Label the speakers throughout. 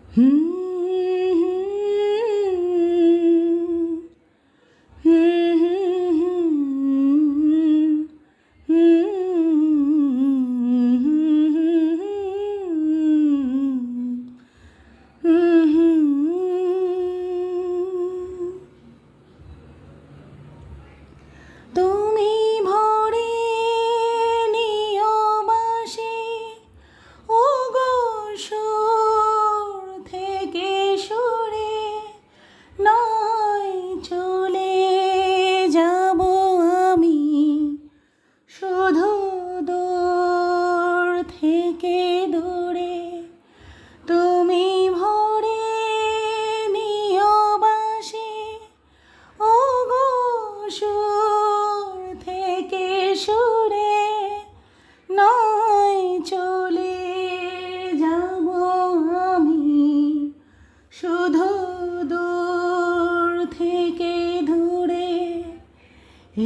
Speaker 1: তুমি ভরে নিও বাঁশি ওগো সুর থেকে সুরে, নয় চলে যাব আমি শুধু দূর থেকে দূরে। তুমি ভরে নিও বাঁশি ওগো সুর থেকে সুরে, নয় চলে যাব আমি শুধু দূর থেকে দূরে।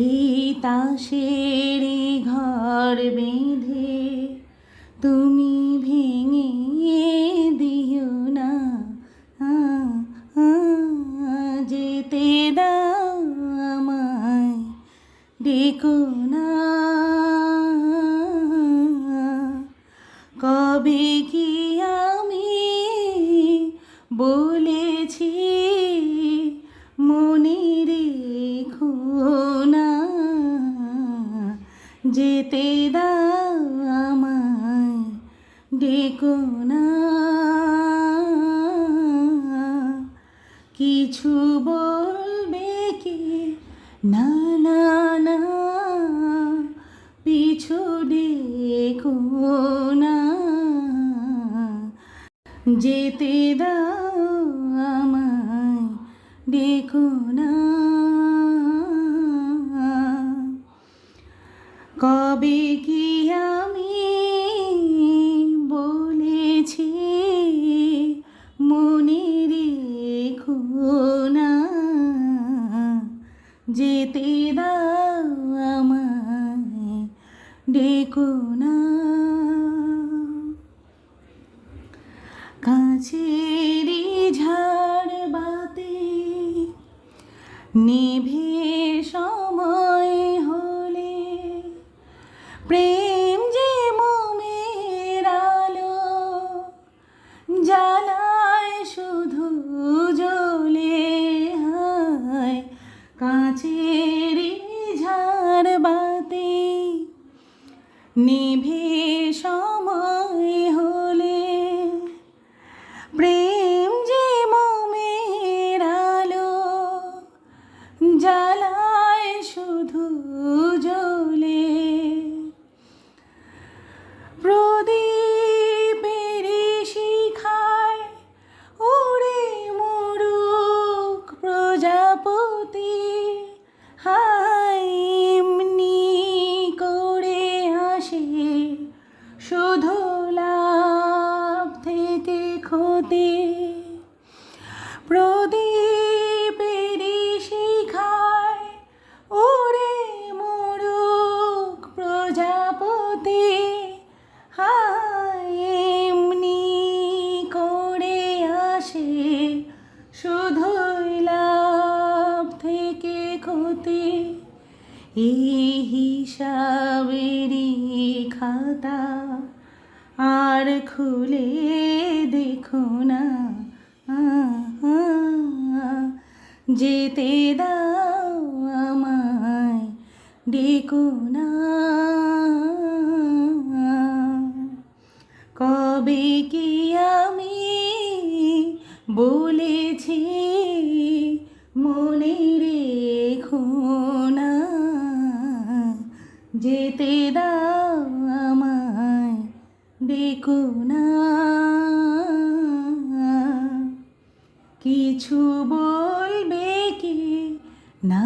Speaker 1: এই তাসেরই ঘর বেঁধে তুমি ভেঙে দিও না, যেতে দাও আমায়, ডেকো না। কবে কি আমি বলেছি মনে রেখো না, যেতে দাও আমায়, ডেকো না। কিছু বলবে কি না না না, পিছু ডেকো না, যেতে দাও আমায়, ডেকো না। কবে কি আমি বলেছি মনে রেখো না, যেতে দাও আমায়, ডেকো না। কাছেরই ঝাড় বাতি নিভে সময় হলে, প্রেম যে মোমের আলো জ্বালায় শুধু জ্বলে। হায় কাছেরই ঝাড় বাতি নিভে সময় হলে, প্রেম যে মোমের আলো জ্বালায় শুধু জ্বলে। প্রদীপের শিখায় ওরে মরুক প্রজাপতি, হায় এমনি করে আসে শুধু লাভ থেকে ক্ষতি। প্রদীপের শিখায় ওরে মরুক প্রজাপতি, হায় এমনি করে আসে শুধুই লাভ থেকে ক্ষতি। এই হিসাবেরই খাতা আর খুলে দেখো না, যেতে দাও আমায়, ডেকো না। কবে কি আমি বলেছি মনে রেখো না, যেতে দাও আমায়, ডেকো না। কিছু বলবে কি না